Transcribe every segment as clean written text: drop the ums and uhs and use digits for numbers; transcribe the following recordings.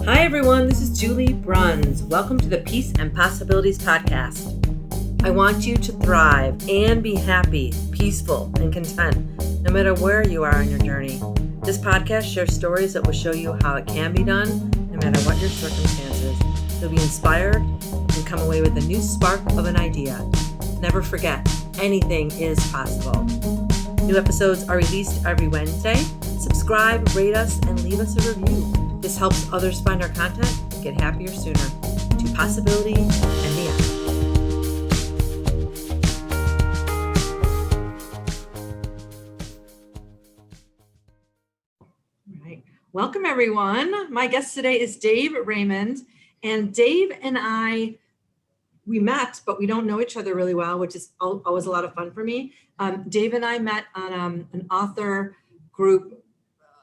Hi everyone, this is Julie Bruns. Welcome to the Peace and Possibilities podcast. I want you to thrive and be happy, peaceful, and content, no matter where you are on your journey. This podcast shares stories that will show you how it can be done, no matter what your circumstances. You'll be inspired and come away with a new spark of an idea. Never forget, anything is possible. New episodes are released every Wednesday. Subscribe, rate us, and leave us a review. This helps others find our content and get happier sooner. To possibility and beyond. All right. Welcome, everyone. My guest today is Dave Raymond. And Dave and I, we met, but we don't know each other really well, which is always a lot of fun for me. Dave and I met on an author group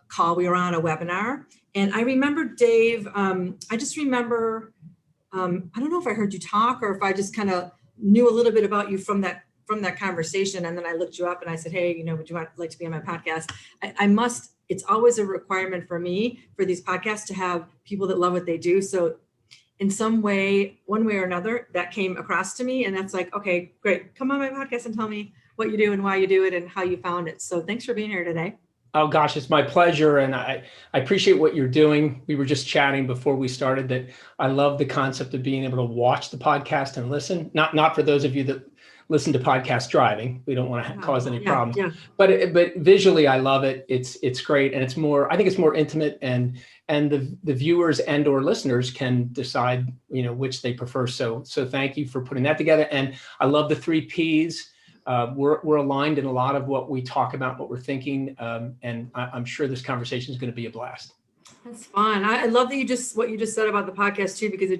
call. We were on a webinar. And I remember Dave, I just remember, I don't know if I heard you talk or if I just kind of knew a little bit about you from that conversation. And then I looked you up and I said, hey, would you like to be on my podcast? It's always a requirement for me for these podcasts to have people that love what they do. So in some way, one way or another, that came across to me. And that's like, okay, great. Come on my podcast and tell me what you do and why you do it and how you found it. So thanks for being here today. Oh gosh, it's my pleasure. And I appreciate what you're doing. We were just chatting before we started that I love the concept of being able to watch the podcast and listen. Not for those of you that listen to podcasts driving. We don't want to cause any problems. Yeah. But visually, I love it. It's great. And I think it's more intimate and the viewers and or listeners can decide, which they prefer. So thank you for putting that together. And I love the 3 Ps. We're aligned in a lot of what we talk about, what we're thinking, and I'm sure this conversation is going to be a blast. That's fun. I love that what you just said about the podcast too, because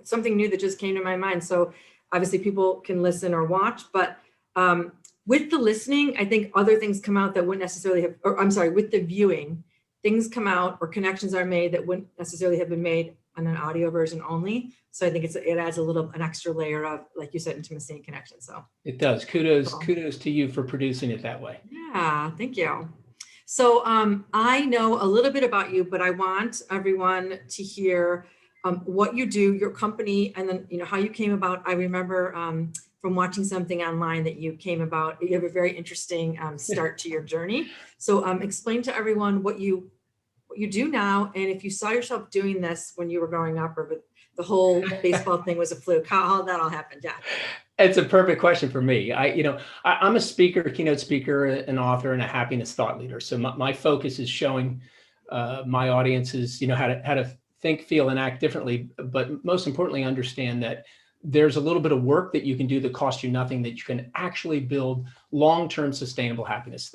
something new that just came to my mind. So obviously people can listen or watch, but with the listening, I think other things come out that wouldn't necessarily have, with the viewing, things come out or connections are made that wouldn't necessarily have been made on an audio version only. So I think it adds an extra layer of, like you said, intimacy and connection. So it does. Kudos to you for producing it that way. Yeah, thank you. So I know a little bit about you, but I want everyone to hear what you do, your company, and then how you came about. I remember from watching something online that you have a very interesting start to your journey. So explain to everyone what you do now, and if you saw yourself doing this when you were growing up, or the whole baseball thing was a fluke, how that all happened. Yeah. It's a perfect question for me. I'm a speaker, keynote speaker, an author, and a happiness thought leader. So my focus is showing my audiences, how to think, feel, and act differently. But most importantly, understand that there's a little bit of work that you can do that costs you nothing, that you can actually build long-term sustainable happiness,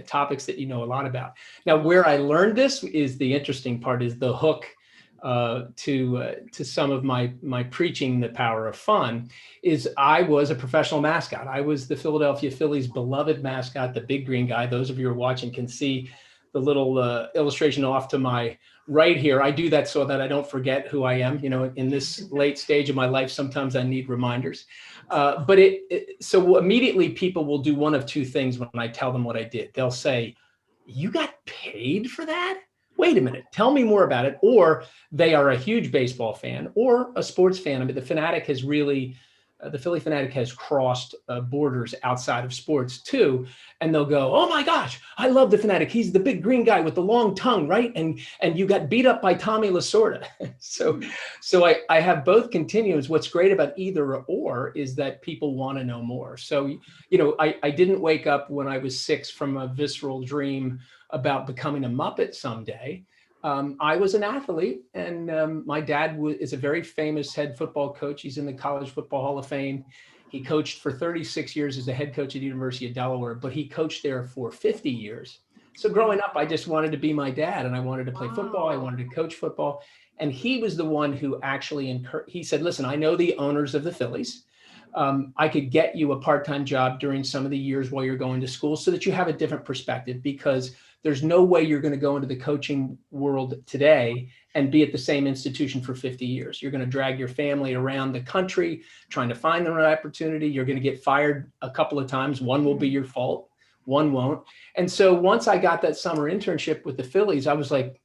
topics that you know a lot about. Now, where I learned this is the interesting part, is the hook to some of my preaching the power of fun, is I was a professional mascot. I was the Philadelphia Phillies' beloved mascot, the big green guy. Those of you who are watching can see the little illustration off to my right here. I do that so that I don't forget who I am. In this late stage of my life, sometimes I need reminders. So immediately people will do one of 2 things when I tell them what I did. They'll say, "You got paid for that? Wait a minute, tell me more about it." Or they are a huge baseball fan or a sports fan. I mean, the Philly Fanatic has crossed borders outside of sports too. And they'll go, "Oh my gosh, I love the Fanatic. He's the big green guy with the long tongue, right? And you got beat up by Tommy Lasorda." So I have both continuums. What's great about either or is that people want to know more. So, I didn't wake up when I was 6 from a visceral dream about becoming a Muppet someday. I was an athlete, and my dad is a very famous head football coach. He's in the College Football Hall of Fame. He coached for 36 years as a head coach at the University of Delaware, but he coached there for 50 years. So growing up, I just wanted to be my dad, and I wanted to play football. I wanted to coach football. And he was the one who actually he said, "Listen, I know the owners of the Phillies. I could get you a part-time job during some of the years while you're going to school so that you have a different perspective, because there's no way you're going to go into the coaching world today and be at the same institution for 50 years. You're going to drag your family around the country trying to find the right opportunity. You're going to get fired a couple of times. One will be your fault. One won't. And so once I got that summer internship with the Phillies, I was like,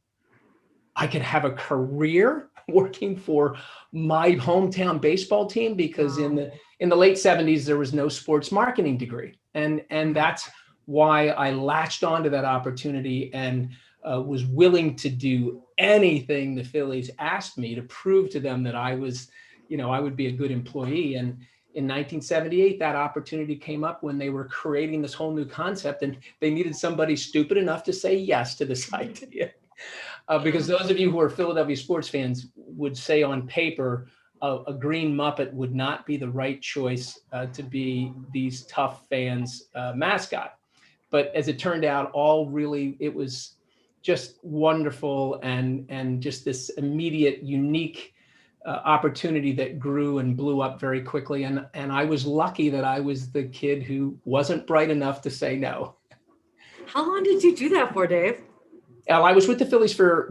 I could have a career working for my hometown baseball team, because in the late 70s, there was no sports marketing degree. And that's why I latched onto that opportunity and was willing to do anything the Phillies asked me to prove to them that I was, I would be a good employee. And in 1978, that opportunity came up when they were creating this whole new concept, and they needed somebody stupid enough to say yes to this idea. Because those of you who are Philadelphia sports fans would say on paper, a green Muppet would not be the right choice to be these tough fans' mascot. But as it turned out, it was just wonderful, and just this immediate, unique opportunity that grew and blew up very quickly. And I was lucky that I was the kid who wasn't bright enough to say no. How long did you do that for, Dave? I was with the Phillies for,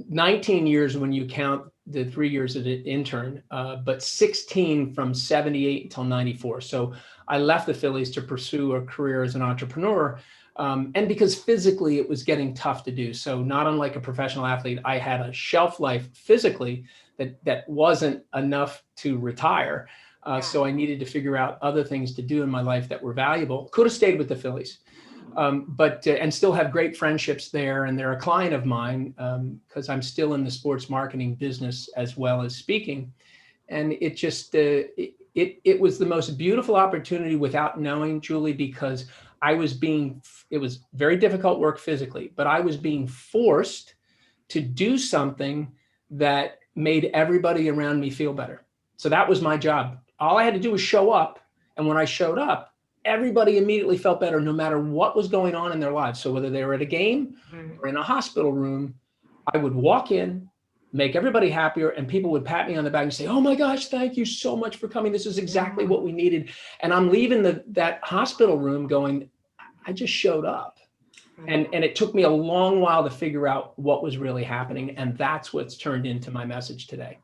19 years when you count the 3 years as an intern, but 16 from 78 until 94. So I left the Phillies to pursue a career as an entrepreneur. And because physically it was getting tough to do. So not unlike a professional athlete, I had a shelf life physically that wasn't enough to retire. So I needed to figure out other things to do in my life that were valuable. Could have stayed with the Phillies. And still have great friendships there. And they're a client of mine because I'm still in the sports marketing business as well as speaking. And it just, it was the most beautiful opportunity without knowing, Julie, because it was very difficult work physically, but I was being forced to do something that made everybody around me feel better. So that was my job. All I had to do was show up. And when I showed up, everybody immediately felt better no matter what was going on in their lives. So whether they were at a game or in a hospital room, I would walk in, make everybody happier, and people would pat me on the back and say, "Oh my gosh, thank you so much for coming. This is exactly what we needed." And I'm leaving that hospital room going, I just showed up. And it took me a long while to figure out what was really happening. And that's what's turned into my message today.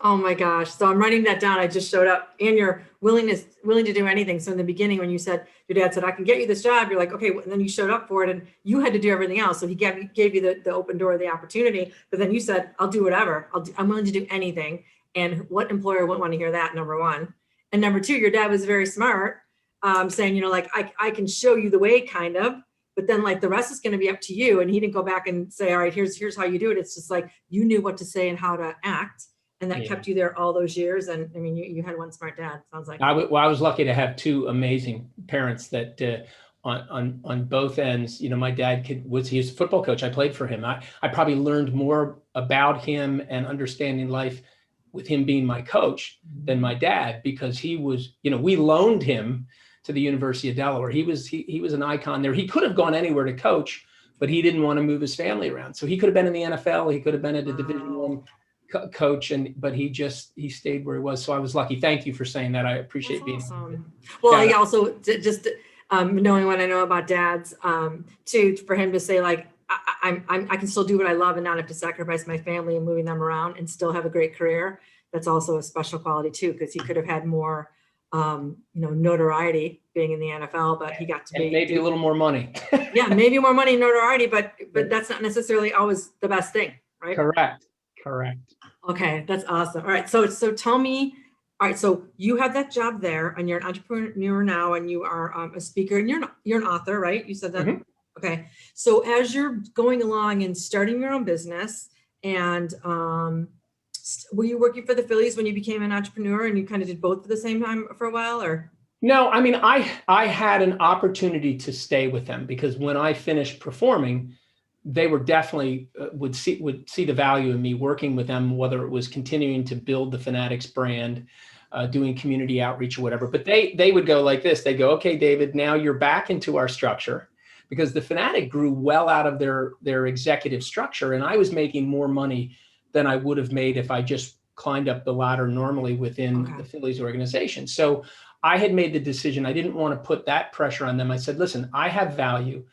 Oh my gosh. So I'm writing that down. I just showed up, and you're willing to do anything. So in the beginning, when you said, your dad said, "I can get you this job," you're like, okay. And then you showed up for it, and you had to do everything else. So he gave you the open door, the opportunity, but then you said, "I'll do whatever. I'm willing to do anything." And what employer wouldn't want to hear that? Number one. And number two, your dad was very smart, saying, I can show you the way, kind of, but then like the rest is going to be up to you. And he didn't go back and say, "All right, here's how you do it." It's just like, you knew what to say and how to act. And that kept you there all those years. And I mean, you had one smart dad, sounds like. I was lucky to have two amazing parents that on both ends. My dad he was a football coach. I played for him. I probably learned more about him and understanding life with him being my coach than my dad, because he was, we loaned him to the University of Delaware. He was an icon there. He could have gone anywhere to coach, but he didn't want to move his family around. So he could have been in the NFL. He could have been at a Division I coach, but he stayed where he was. So I was lucky. Thank you for saying that. I appreciate being awesome. Well, I also just knowing what I know about dads, for him to say like, I can still do what I love and not have to sacrifice my family and moving them around and still have a great career. That's also a special quality too, because he could have had more, notoriety being in the NFL, but he got to be maybe a little more money. Yeah, maybe more money and notoriety, but that's not necessarily always the best thing, right? Correct. Okay, that's awesome. All right, so tell me. All right, so you have that job there, and you're an entrepreneur now, and you are a speaker, and you're an author, right? You said that. Mm-hmm. Okay, so as you're going along and starting your own business, and were you working for the Phillies when you became an entrepreneur, and you kind of did both at the same time for a while, or? No, I mean, I had an opportunity to stay with them, because when I finished performing, they were definitely would see the value in me working with them, whether it was continuing to build the Fanatics brand, doing community outreach or whatever. But they would go like this. They go, "Okay, David, now you're back into our structure," because the Fanatic grew well out of their executive structure, and I was making more money than I would have made if I just climbed up the ladder normally within the Phillies organization. So I had made the decision. I didn't want to put that pressure on them. I said, "Listen, I have value.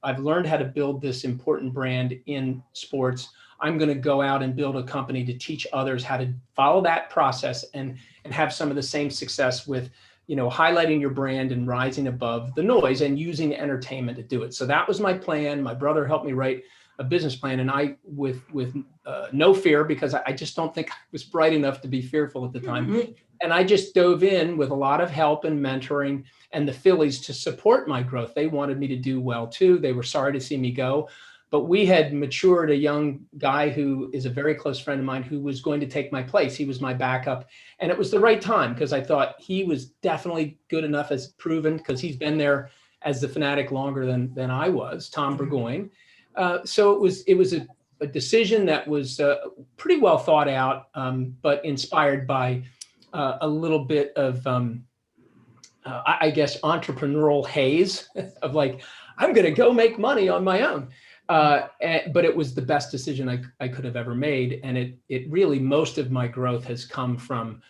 I've learned how to build this important brand in sports. I'm going to go out and build a company to teach others how to follow that process and have some of the same success with, highlighting your brand and rising above the noise and using entertainment to do it. So that was my plan. My brother helped me write a business plan, and I, with no fear, because I just don't think I was bright enough to be fearful at the time. Mhm. And I just dove in with a lot of help and mentoring, and the Phillies to support my growth. They wanted me to do well too. They were sorry to see me go, but we had matured a young guy who is a very close friend of mine who was going to take my place. He was my backup. And it was the right time, because I thought he was definitely good enough, as proven, because he's been there as the Fanatic longer than I was, Tom Burgoyne. So it was a decision that was pretty well thought out, but inspired by a little bit of, I guess, entrepreneurial haze of like, I'm going to go make money on my own. But it was the best decision I could have ever made. And it really, most of my growth has come from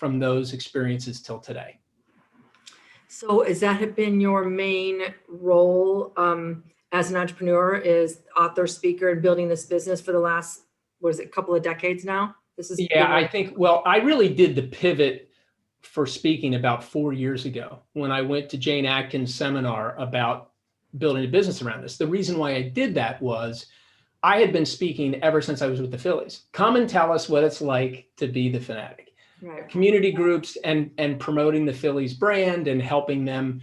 those experiences till today. So has that been your main role as an entrepreneur, is author, speaker, and building this business for the last, what is it, couple of decades now? Yeah, I think, well, I really did the pivot for speaking about 4 years ago when I went to Jane Atkins' seminar about building a business around this. The reason why I did that was I had been speaking ever since I was with the Phillies. Come and tell us what it's like to be the Fanatic. Right. Community groups and promoting the Phillies brand and helping them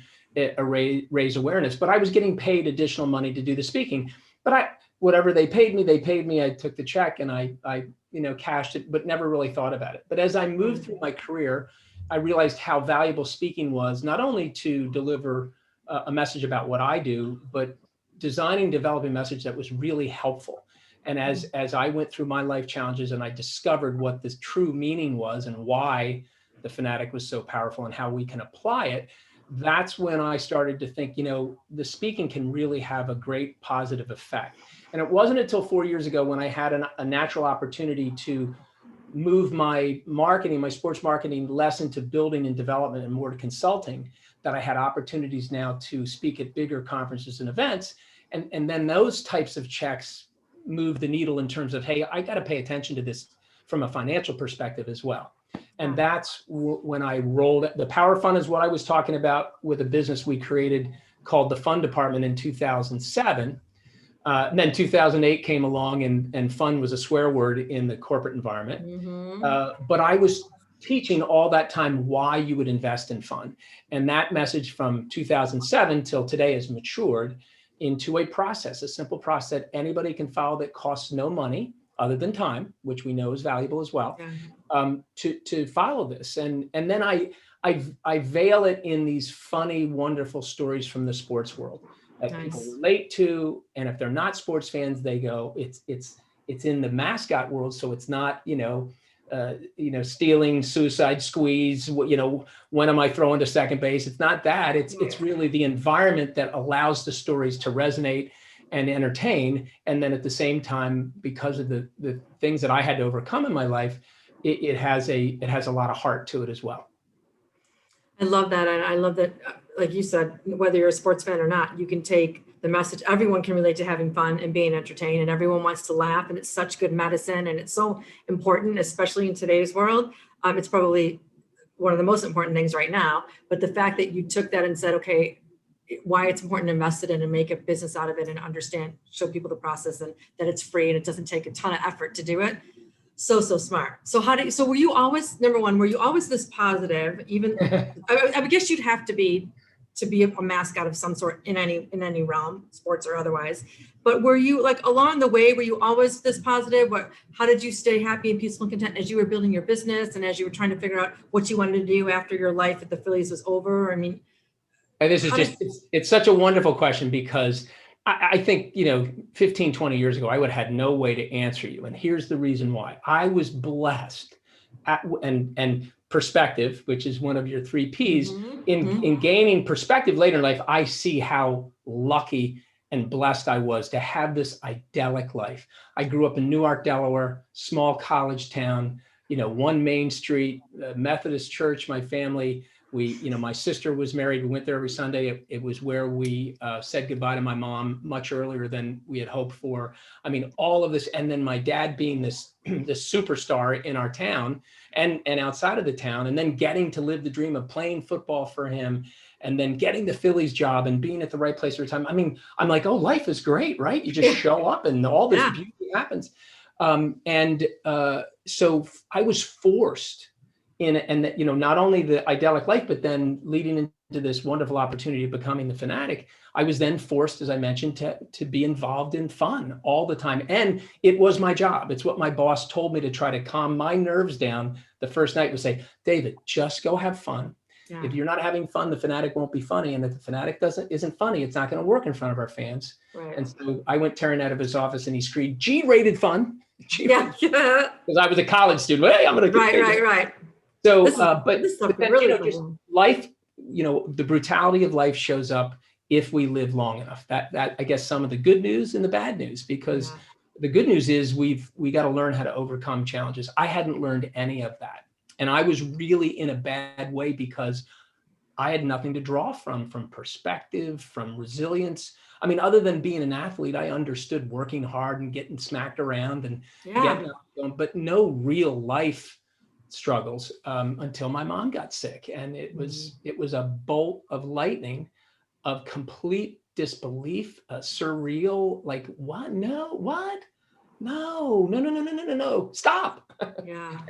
raise awareness. But I was getting paid additional money to do the speaking. But whatever they paid me. I took the check and I cashed it, but never really thought about it. But as I moved through my career, I realized how valuable speaking was, not only to deliver a message about what I do, but designing, developing a message that was really helpful. And as I went through my life challenges and I discovered what this true meaning was and why the Fanatic was so powerful and how we can apply it, that's when I started to think, the speaking can really have a great positive effect. And it wasn't until 4 years ago when I had a natural opportunity to move my marketing, my sports marketing, less into building and development and more to consulting, that I had opportunities now to speak at bigger conferences and events. And then those types of checks move the needle in terms of, hey, I got to pay attention to this from a financial perspective as well. And that's when I rolled it. The Power Fund is what I was talking about with a business we created called the Fund Department in 2007. And then 2008 came along and fun was a swear word in the corporate environment. Mm-hmm. But I was teaching all that time why you would invest in fun. And that message from 2007 till today has matured into a process, a simple process that anybody can follow that costs no money other than time, which we know is valuable as well, to follow this. And then I veil it in these funny, wonderful stories from the sports world that people relate to. And if they're not sports fans, they go, it's in the mascot world. So it's not, stealing, suicide squeeze, when am I throwing to second base? It's not that. It's really the environment that allows the stories to resonate and entertain. And then at the same time, because of the things that I had to overcome in my life, it has a lot of heart to it as well. I love that. And I love that, like you said, whether you're a sports fan or not, you can take the message. Everyone can relate to having fun and being entertained, and everyone wants to laugh. And it's such good medicine. And it's so important, especially in today's world. It's probably one of the most important things right now. But the fact that you took that and said, okay, why it's important to invest it in and make a business out of it and understand, show people the process and that it's free and it doesn't take a ton of effort to do it. So smart. So were you always, number one, were you always this positive? Even, I would guess you'd have to be a mascot of some sort in any realm, sports or otherwise. But were you, like, along the way, were you always this positive? How did you stay happy and peaceful and content as you were building your business and as you were trying to figure out what you wanted to do after your life at the Phillies was over? I mean, and this is it's such a wonderful question, because I think, 15, 20 years ago, I would have had no way to answer you. And here's the reason why. I was blessed and perspective, which is one of your 3 Ps, in gaining perspective later in life. I see how lucky and blessed I was to have this idyllic life. I grew up in Newark, Delaware, small college town, one Main Street, Methodist church, my family. My sister was married. We went there every Sunday. It was where we said goodbye to my mom much earlier than we had hoped for. I mean, all of this. And then my dad being this superstar in our town and outside of the town, and then getting to live the dream of playing football for him, and then getting the Phillies job and being at the right place at the time. I mean, I'm like, oh, life is great, right? You just show up and all this beauty happens. So I was forced not only the idyllic life, but then leading into this wonderful opportunity of becoming the fanatic, I was then forced, as I mentioned, to be involved in fun all the time. And it was my job. It's what my boss told me to try to calm my nerves down. The first night was say, David, just go have fun. Yeah. If you're not having fun, the fanatic won't be funny. And if the fanatic isn't funny, it's not going to work in front of our fans. Right. And so I went tearing out of his office and he screamed, G-rated fun. Because I was a college student. Hey, I'm going to Right. So, but then, really just life, the brutality of life shows up if we live long enough. That I guess some of the good news and the bad news, because the good news is we got to learn how to overcome challenges. I hadn't learned any of that. And I was really in a bad way because I had nothing to draw from perspective, from resilience. I mean, other than being an athlete, I understood working hard and getting smacked around and getting up, but no real life struggles until my mom got sick. And it was a bolt of lightning of complete disbelief, surreal, like, what? No, what? No, stop. Yeah.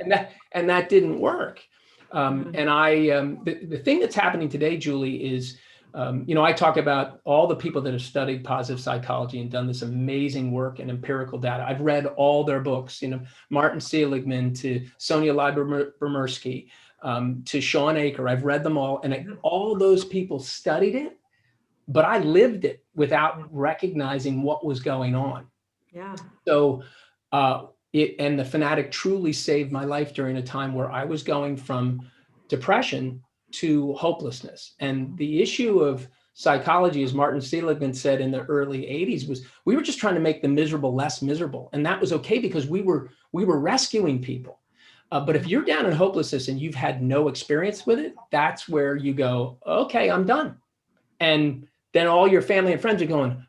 and that didn't work. And the thing that's happening today, Julie, is, I talk about all the people that have studied positive psychology and done this amazing work and empirical data. I've read all their books, Martin Seligman to Sonia Lyubomirsky, to Sean Aker. I've read them all. And all those people studied it, but I lived it without recognizing what was going on. Yeah. So, and the fanatic truly saved my life during a time where I was going from depression to hopelessness. And the issue of psychology, as Martin Seligman said in the early 80s, was we were just trying to make the miserable less miserable. And that was okay because we were rescuing people. But if you're down in hopelessness and you've had no experience with it, that's where you go, okay, I'm done. And then all your family and friends are going,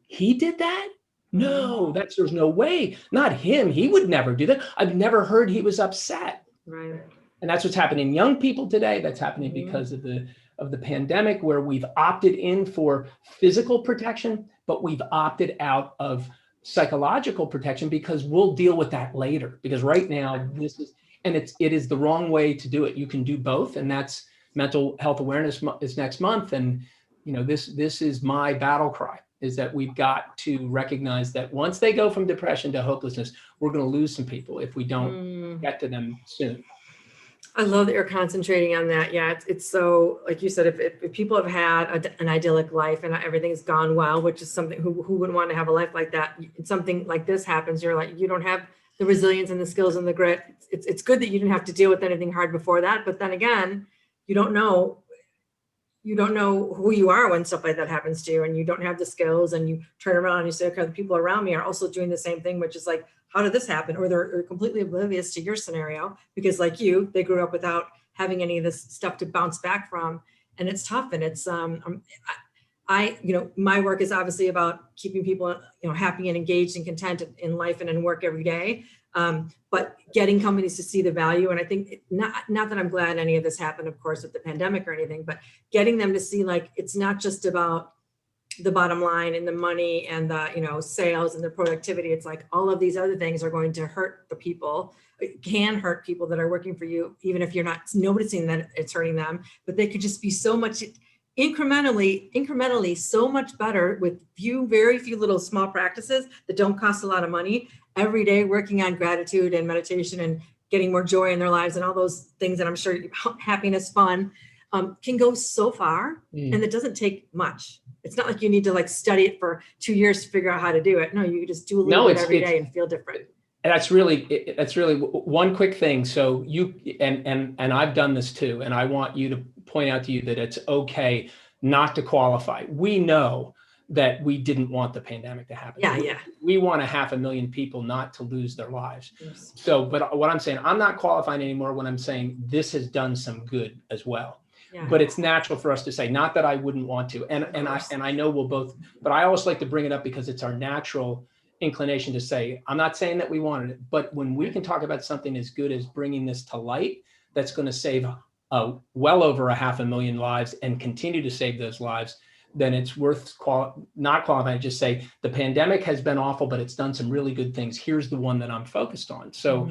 he did that? No, there's no way. Not him. He would never do that. I've never heard he was upset. Right. And that's what's happening in young people today. That's happening because of the pandemic, where we've opted in for physical protection, but we've opted out of psychological protection because we'll deal with that later. Because right now it is the wrong way to do it. You can do both, and that's Mental Health Awareness is next month. And this is my battle cry, is that we've got to recognize that once they go from depression to hopelessness, we're going to lose some people if we don't get to them soon. I love that you're concentrating on that. Yeah, it's so, like you said, if people have had an idyllic life and everything's gone well, which is something, who wouldn't want to have a life like that? Something like this happens, you're like, you don't have the resilience and the skills and the grit. It's good that you didn't have to deal with anything hard before that, but then again, you don't know who you are when stuff like that happens to you, and you don't have the skills, and you turn around and you say, okay, the people around me are also doing the same thing, which is like, how did this happen? Or they're completely oblivious to your scenario because, like you, they grew up without having any of this stuff to bounce back from. And it's tough. And it's, my work is obviously about keeping people, happy and engaged and content in life and in work every day. But getting companies to see the value. And I think not that I'm glad any of this happened, of course, with the pandemic or anything, but getting them to see, like, it's not just about the bottom line and the money and the, sales and the productivity. It's like all of these other things are going to hurt the people. It can hurt people that are working for you, even if you're not noticing that it's hurting them, but they could just be so much incrementally so much better with very few little small practices that don't cost a lot of money every day, working on gratitude and meditation and getting more joy in their lives and all those things that I'm sure happiness, fun, can go so far. And it doesn't take much. It's not like you need to study it for 2 years to figure out how to do it. No, you just do a little bit every day and feel different. And that's really one quick thing. So you, and I've done this too. And I want you to point out to you that it's okay not to qualify. We know that we didn't want the pandemic to happen. Yeah. We want 500,000 people not to lose their lives. Yes. So, but what I'm saying, I'm not qualifying anymore when I'm saying this has done some good as well. Yeah. But it's natural for us to say, not that I wouldn't want to, and I know we'll both, but I always like to bring it up because it's our natural inclination to say, I'm not saying that we wanted it, but when we can talk about something as good as bringing this to light, that's going to save well over 500,000 lives and continue to save those lives, then it's worth not qualifying. Just say the pandemic has been awful, but it's done some really good things. Here's the one that I'm focused on. So,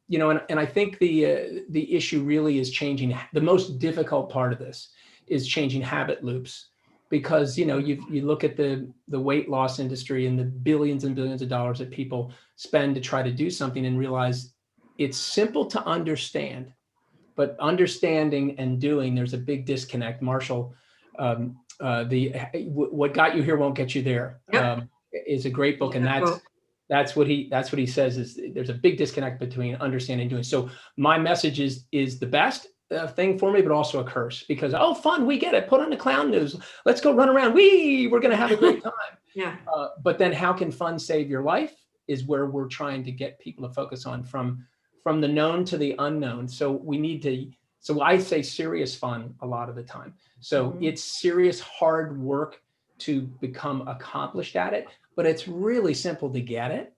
you know, and I think the issue really is changing. The most difficult part of this is changing habit loops, because, you know, you look at the weight loss industry and the billions and billions of dollars that people spend to try to do something and realize it's simple to understand, but understanding and doing, there's a big disconnect. Marshall, what got you here won't get you there. Yep. Is a great book, and that's what he says is there's a big disconnect between understanding and doing. So my message is the best thing for me, but also a curse, because fun, we get it. Put on the clown news. Let's go run around. We're going to have a great time. Yeah. But then how can fun save your life is where we're trying to get people to focus on, from the known to the unknown. So we need to. So I say serious fun a lot of the time. So it's serious hard work to become accomplished at it, but it's really simple to get it.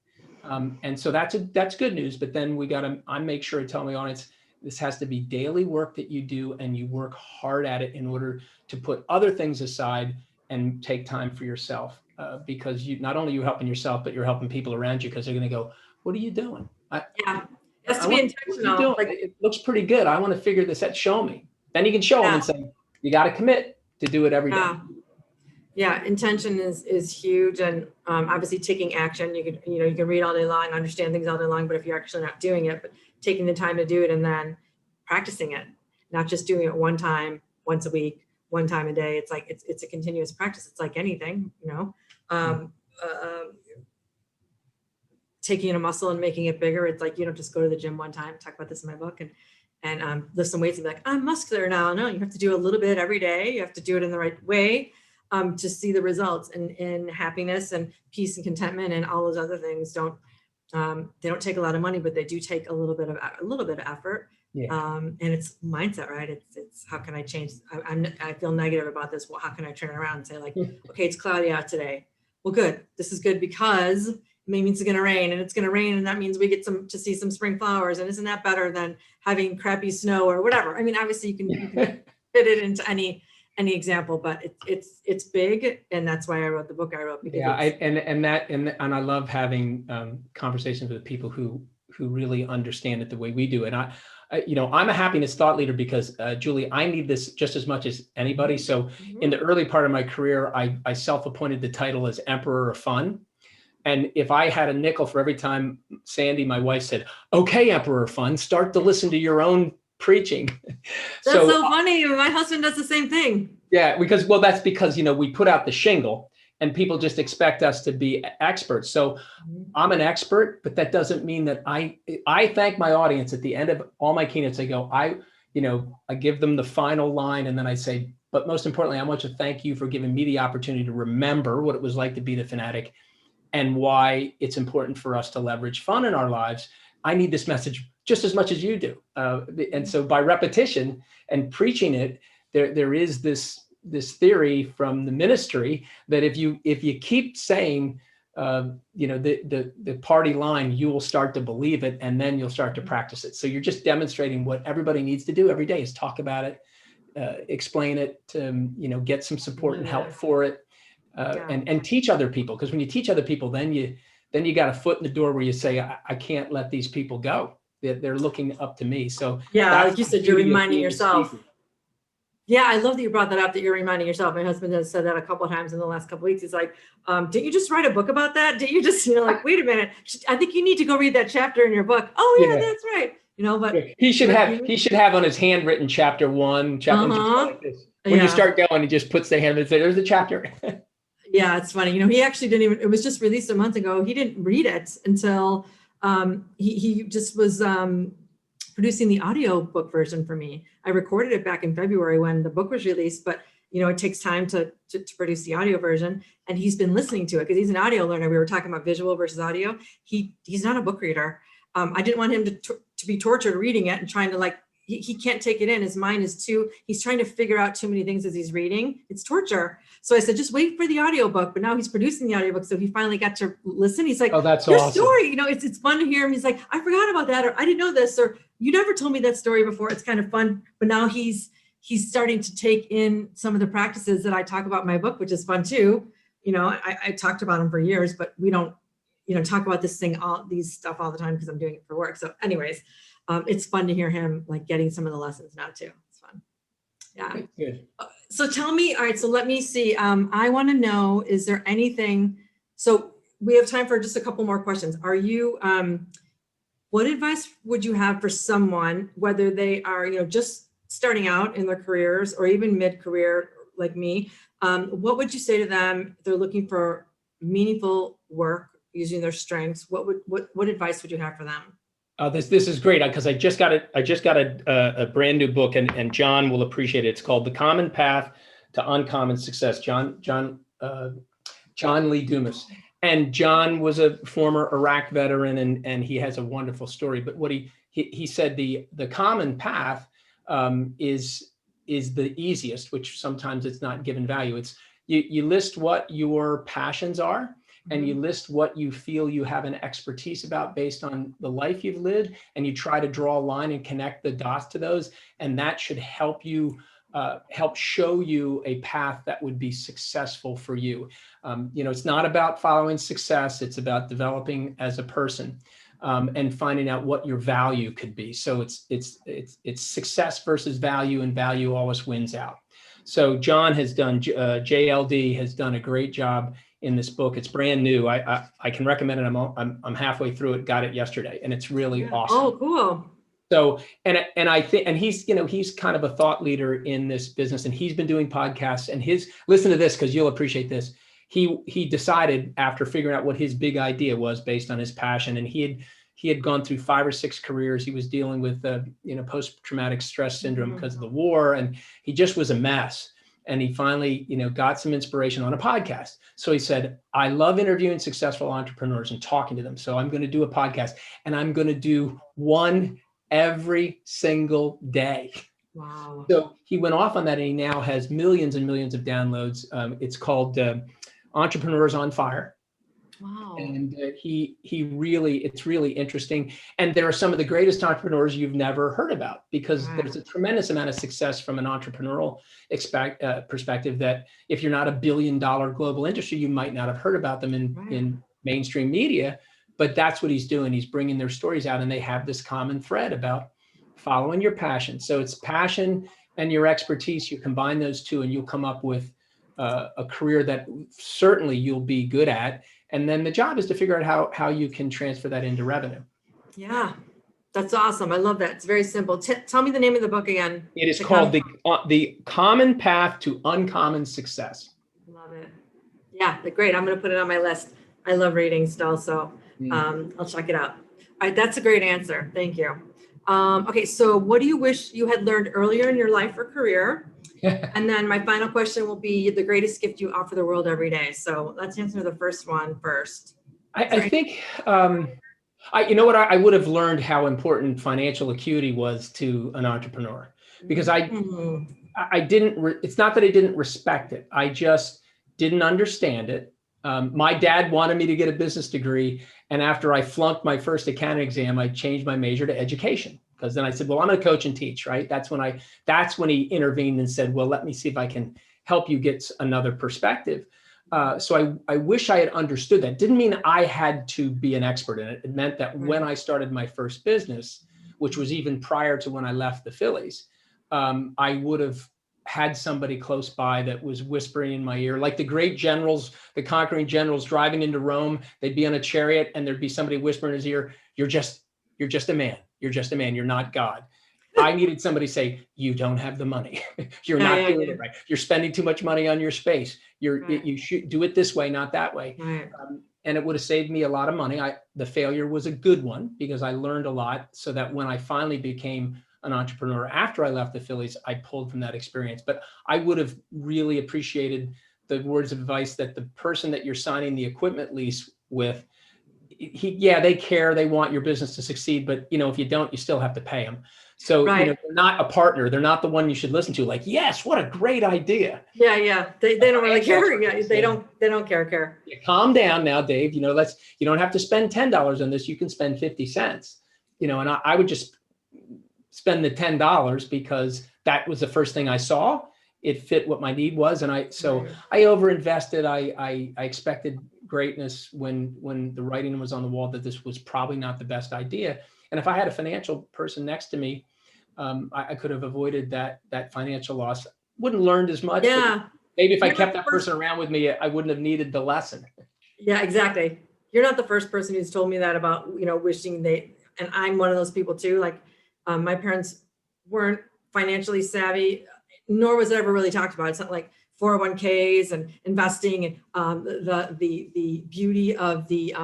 And so that's good news. But then I make sure to tell my audience, this has to be daily work that you do, and you work hard at it in order to put other things aside and take time for yourself. Because not only are you helping yourself, but you're helping people around you, because they're going to go, what are you doing? It has to be intentional. Like, it looks pretty good. I want to figure this out. Show me. Then you can show them and say, you got to commit to do it every day. Yeah, intention is huge, and obviously taking action. You can read all day long, understand things all day long, but if you're actually not doing it, but taking the time to do it and then practicing it, not just doing it one time, once a week, one time a day. It's like it's a continuous practice. It's like anything, taking a muscle and making it bigger. It's like, you don't just go to the gym one time. Talk about this in my book, and lift some weights and be like, I'm muscular now. No, you have to do a little bit every day. You have to do it in the right way to see the results, and happiness and peace and contentment and all those other things they don't take a lot of money, but they do take a little bit of effort. And it's mindset, right? It's how can I change? I feel negative about this. Well, how can I turn it around and say, like, okay, it's cloudy out today. Well, good. This is good because it means it's going to rain, and it's going to rain. And that means we get to see some spring flowers. And isn't that better than having crappy snow or whatever? I mean, obviously you can fit it into any example, but it's big. And that's why I wrote the book I wrote. Because and I love having conversations with people who really understand it the way we do. And I'm a happiness thought leader because, Julie, I need this just as much as anybody. So in the early part of my career, I self-appointed the title as Emperor of Fun. And if I had a nickel for every time Sandy, my wife, said, okay, Emperor of Fun, start to listen to your own preaching. That's so funny. My husband does the same thing. Yeah, that's because, we put out the shingle and people just expect us to be experts. So I'm an expert, but that doesn't mean that I thank my audience at the end of all my keynotes. I go, I give them the final line, and then I say, but most importantly, I want to thank you for giving me the opportunity to remember what it was like to be the fanatic and why it's important for us to leverage fun in our lives. I need this message just as much as you do. And so by repetition and preaching it, there is this theory from the ministry that if you keep saying, the party line, you will start to believe it, and then you'll start to practice it. So you're just demonstrating what everybody needs to do every day is talk about it, explain it, get some support and help for it. And teach other people, because when you teach other people, then you got a foot in the door where you say, I can't let these people go. They're looking up to me. So like you said, you're reminding yourself. Yeah, I love that you brought that up, that you're reminding yourself. My husband has said that a couple of times in the last couple of weeks. He's like, didn't you just write a book about that? Didn't you just, like, wait a minute, I think you need to go read that chapter in your book. Oh yeah, that's right. But he should have on his handwritten chapter 1, chapter 2, like this. When you start going, he just puts the hand and say, there's the chapter. Yeah, it's funny. He actually didn't even, it was just released a month ago. He didn't read it until he just was producing the audio book version for me. I recorded it back in February when the book was released, but it takes time to produce the audio version. And he's been listening to it because he's an audio learner. We were talking about visual versus audio. He's not a book reader. I didn't want him to be tortured reading it and trying to he can't take it in. His mind is he's trying to figure out too many things as he's reading. It's torture. So I said, just wait for the audiobook. But now he's producing the audiobook. So he finally got to listen. He's like, oh, that's your awesome. story, it's fun to hear him. He's like, I forgot about that. Or I didn't know this, or you never told me that story before. It's kind of fun. But now he's starting to take in some of the practices that I talk about in my book, which is fun too. I talked about them for years, but we don't, talk about these stuff all the time because I'm doing it for work. So anyways, it's fun to hear him getting some of the lessons now too. It's fun. Yeah. Good. So tell me, all right, so let me see. I want to know, is there anything, so we have time for just a couple more questions. Are you, what advice would you have for someone, whether they are, just starting out in their careers or even mid-career like me? What would you say to them if they're looking for meaningful work using their strengths? What advice would you have for them? This is great because I just got a brand new book, and John will appreciate it. It's called The Common Path to Uncommon Success. John Lee Dumas, and John was a former Iraq veteran, and he has a wonderful story. But what he said, the common path is the easiest, which sometimes it's not given value. It's you list what your passions are, and you list what you feel you have an expertise about based on the life you've lived, and you try to draw a line and connect the dots to those, and that should help you help show you a path that would be successful for you. It's not about following success, it's about developing as a person. And finding out what your value could be. So it's success versus value, and value always wins out. So John has done, JLD has done a great job in this book. It's brand new. I can recommend it. I'm halfway through it. Got it yesterday, and it's really awesome. Oh, cool. So and I think, and he's kind of a thought leader in this business, and he's been doing podcasts. And listen to this because you'll appreciate this. He decided after figuring out what his big idea was based on his passion, and he had gone through 5 or 6 careers. He was dealing with post-traumatic stress syndrome because of the war, and he just was a mess. And he finally got some inspiration on a podcast. So he said, I love interviewing successful entrepreneurs and talking to them. So I'm going to do a podcast, and I'm going to do one every single day. Wow. So he went off on that, and he now has millions and millions of downloads. It's called Entrepreneurs on Fire. Wow. And it's really interesting. And there are some of the greatest entrepreneurs you've never heard about, because there's a tremendous amount of success from an entrepreneurial perspective that if you're not a $1 billion global industry, you might not have heard about them in mainstream media. But that's what he's doing. He's bringing their stories out, and they have this common thread about following your passion. So it's passion and your expertise. You combine those two, and you'll come up with a career that certainly you'll be good at. And then the job is to figure out how you can transfer that into revenue. Yeah, that's awesome. I love that. It's very simple. Tell me the name of the book again. It is called The Common Path to Uncommon Success. Love it. Yeah, great. I'm going to put it on my list. I love reading still, so I'll check it out. All right, that's a great answer. Thank you. Okay, so what do you wish you had learned earlier in your life or career? And then my final question will be the greatest gift you offer the world every day. So let's answer the first one first. I think, I would have learned how important financial acuity was to an entrepreneur, because I didn't, it's not that I didn't respect it. I just didn't understand it. My dad wanted me to get a business degree. And after I flunked my first accounting exam, I changed my major to education. Because then I said, well, I'm going to coach and teach, right? That's when he intervened and said, well, let me see if I can help you get another perspective. So I wish I had understood that. Didn't mean I had to be an expert in it. It meant that when I started my first business, which was even prior to when I left the Phillies, I would have had somebody close by that was whispering in my ear, like the great generals, the conquering generals driving into Rome. They'd be on a chariot, and there'd be somebody whispering in his ear, you're just a man. You're just a man. You're not God. I needed somebody to say, you don't have the money. You're not doing it right. You're spending too much money on your space. You should do it this way, not that way. And it would have saved me a lot of money. The failure was a good one, because I learned a lot, so that when I finally became an entrepreneur. After I left the Phillies, I pulled from that experience, but I would have really appreciated the words of advice that the person that you're signing the equipment lease with, yeah, they care, they want your business to succeed, but if you don't, you still have to pay them. So, Right. they're not a partner. They're not the one you should listen to. Like, yes, what a great idea. Yeah. They don't really care. Yeah, they don't care. Yeah, calm down now, Dave. You don't have to spend $10 on this. You can spend 50 cents, and I would just spend the $10 because that was the first thing I saw. It fit what my need was. And I overinvested. I expected greatness when the writing was on the wall that this was probably not the best idea. And if I had a financial person next to me, I could have avoided that financial loss. Wouldn't learned as much. Yeah. Maybe if I kept that person around with me, I wouldn't have needed the lesson. Yeah, exactly. You're not the first person who's told me that about, wishing and I'm one of those people too. Like, my parents weren't financially savvy, nor was it ever really talked about. It's not like 401ks and investing and the beauty of the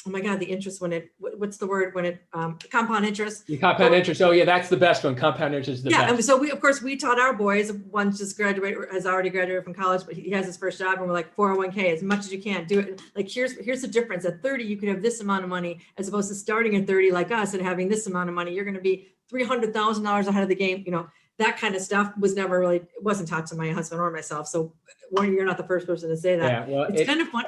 oh my God, the interest what's the word when it compound interest. The compound interest. Oh yeah, that's the best one. Compound interest is the best. And so we taught our boys. One just has already graduated from college, but he has his first job, and we're like 401k as much as you can do it. Like here's the difference. At 30, you could have this amount of money as opposed to starting at 30 like us and having this amount of money. You're going to be $300,000 ahead of the game. That kind of stuff wasn't taught to my husband or myself. So you're not the first person to say that. Yeah, well, it's kind of fun.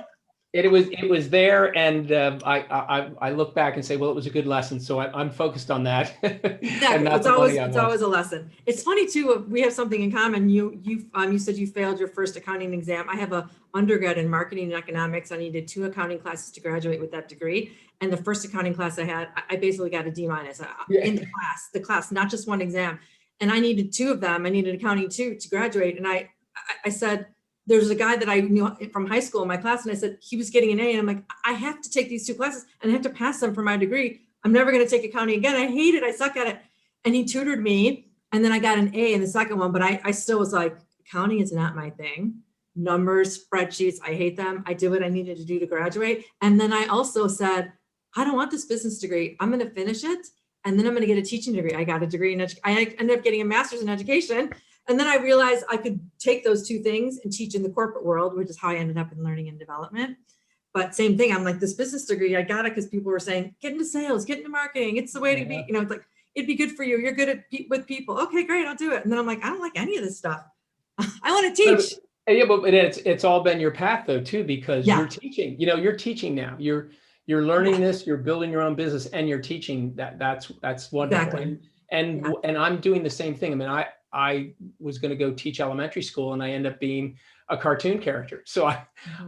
It was there, and I look back and say, well, it was a good lesson. So I'm focused on that. Exactly. It's always a lesson. It's funny too. We have something in common. You said you failed your first accounting exam. I have a undergrad in marketing and economics. I needed 2 accounting classes to graduate with that degree. And the first accounting class I had, I basically got a D- in the class, not just one exam. And I needed 2 of them. I needed accounting 2 to graduate. And I said, there's a guy that I knew from high school in my class, and I said, he was getting an A, and I'm like, I have to take these 2 classes and I have to pass them for my degree. I'm never going to take accounting again. I hate it. I suck at it. And he tutored me, and then I got an A in the second one, but I still was like, accounting is not my thing. Numbers, spreadsheets, I hate them. I did what I needed to do to graduate. And then I also said, I don't want this business degree. I'm going to finish it, and then I'm going to get a teaching degree. I got a degree I ended up getting a master's in education. And then I realized I could take those 2 things and teach in the corporate world, which is how I ended up in learning and development. But same thing, I'm like, this business degree, I got it because people were saying, get into sales, get into marketing. It's the way to be, it's like, it'd be good for you. You're good with people. Okay, great, I'll do it. And then I'm like, I don't like any of this stuff. I want to teach. Yeah, but it's all been your path though, too, because you're teaching, you're teaching now. You're learning this, you're building your own business, and you're teaching. That's wonderful. Exactly. And I'm doing the same thing. I mean, I was going to go teach elementary school, and I ended up being a cartoon character. So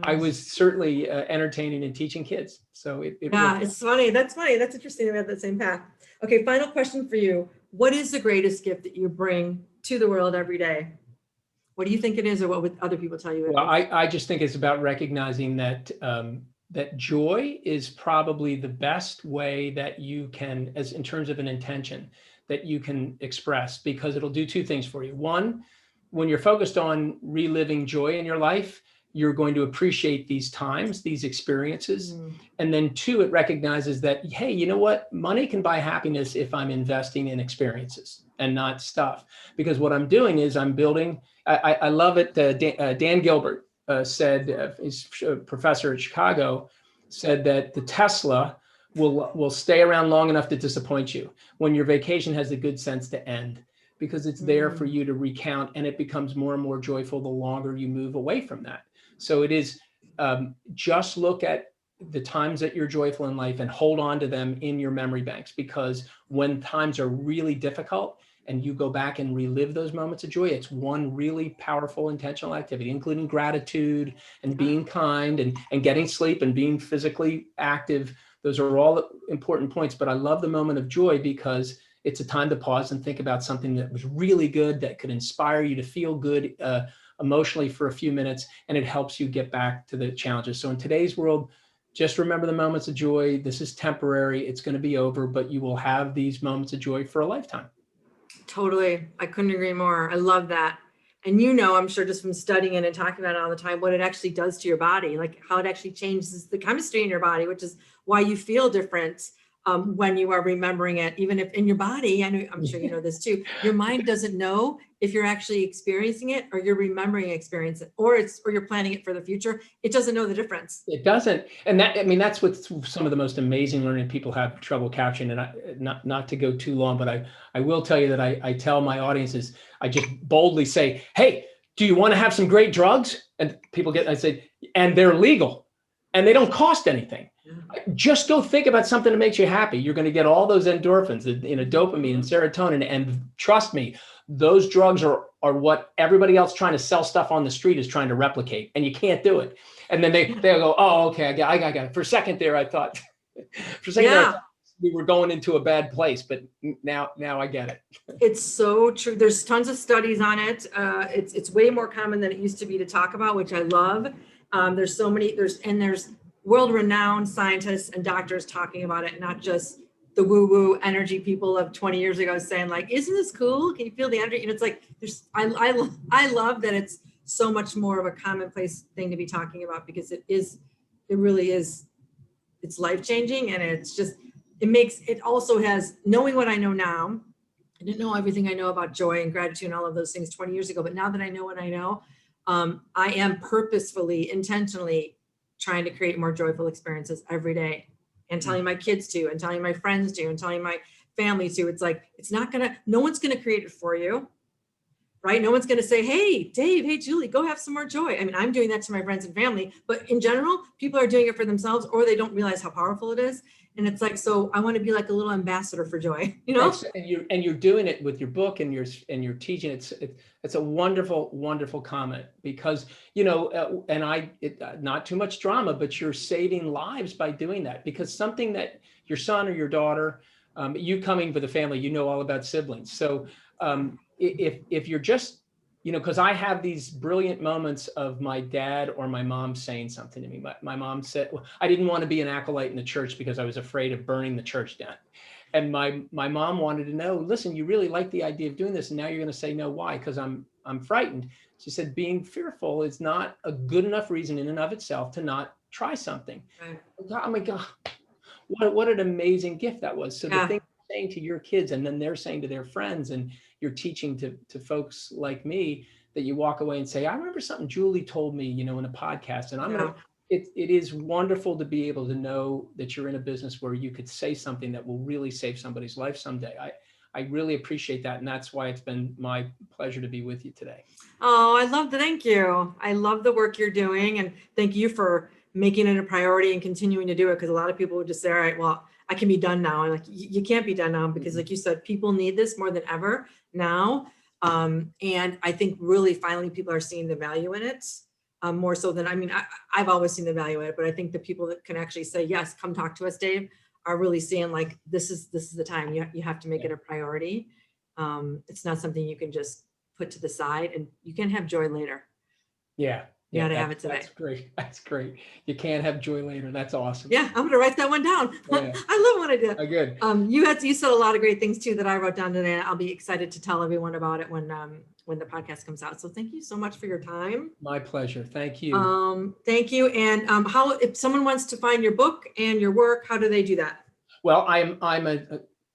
I was certainly entertaining and teaching kids. So it's funny. That's funny. That's interesting. We have that same path. Okay. Final question for you. What is the greatest gift that you bring to the world every day? What do you think it is, or what would other people tell you? Well, I just think it's about recognizing that, that joy is probably the best way that you can, as in terms of an intention, that you can express, because it'll do 2 things for you. One, when you're focused on reliving joy in your life, you're going to appreciate these times, these experiences. And then 2, it recognizes that, hey, you know what? Money can buy happiness if I'm investing in experiences and not stuff. Because what I'm doing is I'm building, I love it. Dan Gilbert said, he's a professor at Chicago, said that the Tesla will stay around long enough to disappoint you when your vacation has the good sense to end, because it's there for you to recount, and it becomes more and more joyful the longer you move away from that. So it is just look at the times that you're joyful in life and hold on to them in your memory banks, because when times are really difficult and you go back and relive those moments of joy, it's one really powerful intentional activity, including gratitude and being kind and getting sleep and being physically active. Those are all important points, but I love the moment of joy because it's a time to pause and think about something that was really good, that could inspire you to feel good emotionally for a few minutes, and it helps you get back to the challenges. So in today's world, just remember the moments of joy. This is temporary. It's going to be over, but you will have these moments of joy for a lifetime. Totally. I couldn't agree more. I love that. And I'm sure just from studying it and talking about it all the time, what it actually does to your body, like how it actually changes the chemistry in your body, which is why you feel different. when you are remembering it, even if in your body, I'm sure you know this too, your mind doesn't know if you're actually experiencing it or you're remembering experience it, or you're planning it for the future. It doesn't know the difference. It doesn't. And that, I mean, that's what some of the most amazing learning people have trouble capturing. And not to go too long, but I will tell you that I tell my audiences, I just boldly say, hey, do you want to have some great drugs? And people I say, and they're legal and they don't cost anything. Just go think about something that makes you happy. You're going to get all those endorphins, dopamine and serotonin. And trust me, those drugs are what everybody else trying to sell stuff on the street is trying to replicate, and you can't do it. And then they'll go, oh, okay, I got it. For a second there, I thought, we were going into a bad place, but now I get it. It's so true. There's tons of studies on it. It's way more common than it used to be to talk about, which I love. There's so many, there's world-renowned scientists and doctors talking about it, not just the woo-woo energy people of 20 years ago saying like, isn't this cool? Can you feel the energy? And it's like, I love that it's so much more of a commonplace thing to be talking about, because it really is, it's life-changing. And it's just, it also has, knowing what I know now, I didn't know everything I know about joy and gratitude and all of those things 20 years ago, but now that I know what I know, I am purposefully, intentionally trying to create more joyful experiences every day, and telling my kids to, and telling my friends to, and telling my family to. It's like, no one's going to create it for you, right? No one's going to say, hey, Dave, hey, Julie, go have some more joy. I mean, I'm doing that to my friends and family, but in general, people are doing it for themselves, or they don't realize how powerful it is. And it's like, so I want to be like a little ambassador for joy, you know? And you're doing it with your book and you're teaching. It's a wonderful, wonderful comment, because, not too much drama, but you're saving lives by doing that, because something that your son or your daughter, you coming with a family, you know all about siblings. So if you're just, because I have these brilliant moments of my dad or my mom saying something to me. My mom said, well, I didn't want to be an acolyte in the church because I was afraid of burning the church down. And my mom wanted to know, listen, you really like the idea of doing this, and now you're going to say no. Why? Because I'm frightened. She said, being fearful is not a good enough reason in and of itself to not try something. Right. Oh my God, what an amazing gift that was. So the thing you're saying to your kids, and then they're saying to their friends, and you're teaching to folks like me, that you walk away and say, I remember something Julie told me, in a podcast, and it is wonderful to be able to know that you're in a business where you could say something that will really save somebody's life someday. I really appreciate that. And that's why it's been my pleasure to be with you today. Oh, thank you. I love the work you're doing. And thank you for making it a priority and continuing to do it. Because a lot of people would just say, all right, well, I can be done now. And like, you can't be done now, because like you said, people need this more than ever now. And I think really finally people are seeing the value in it, more so than, I've always seen the value in it, but I think the people that can actually say, yes, come talk to us, Dave, are really seeing like, this is the time you have to make it a priority. It's not something you can just put to the side, and you can have joy later. Yeah. You got to have it today. That's great. That's great. You can't have joy later. That's awesome. Yeah, I'm going to write that one down. Yeah. I love when I do that. Oh, good. You said a lot of great things too that I wrote down today. I'll be excited to tell everyone about it when the podcast comes out. So thank you so much for your time. My pleasure. Thank you. Thank you. And if someone wants to find your book and your work, how do they do that? Well, I'm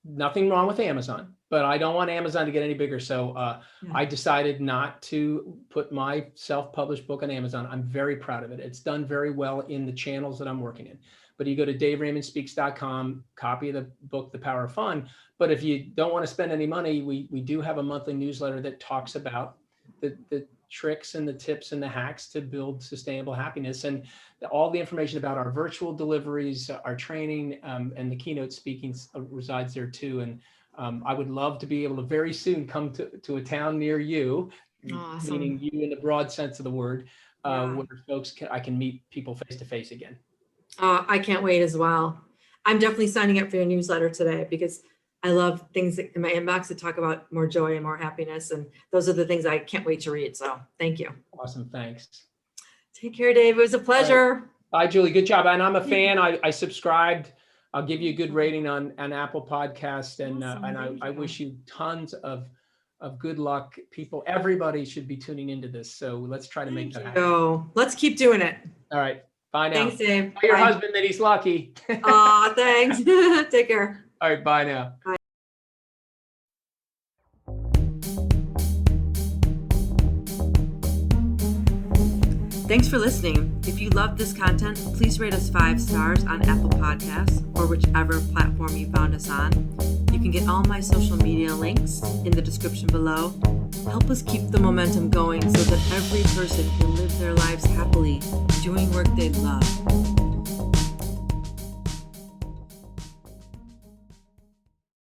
nothing wrong with Amazon, but I don't want Amazon to get any bigger. So I decided not to put my self-published book on Amazon. I'm very proud of it. It's done very well in the channels that I'm working in. But you go to daveraymondspeaks.com, copy of the book, The Power of Fun. But if you don't want to spend any money, we do have a monthly newsletter that talks about the tricks and the tips and the hacks to build sustainable happiness, and all the information about our virtual deliveries, our training, and the keynote speaking resides there too. And I would love to be able to very soon come to a town near you, awesome. Meaning you in the broad sense of the word, where folks I can meet people face to face again. I can't wait as well. I'm definitely signing up for your newsletter today, because I love things in my inbox that talk about more joy and more happiness. And those are the things I can't wait to read. So thank you. Awesome. Thanks. Take care, Dave. It was a pleasure. Bye, Julie. Good job. And I'm a fan. I subscribed. I'll give you a good rating on Apple Podcast. And awesome. And I wish you tons of good luck. People, everybody should be tuning into this. So let's try to make that happen. Let's keep doing it. All right. Bye now. Thanks, Dave. Tell your Bye. husband that he's lucky. Aw, thanks. Take care. All right, bye now. Thanks for listening. If you love this content, please rate us 5 stars on Apple Podcasts or whichever platform you found us on. You can get all my social media links in the description below. Help us keep the momentum going so that every person can live their lives happily, doing work they love.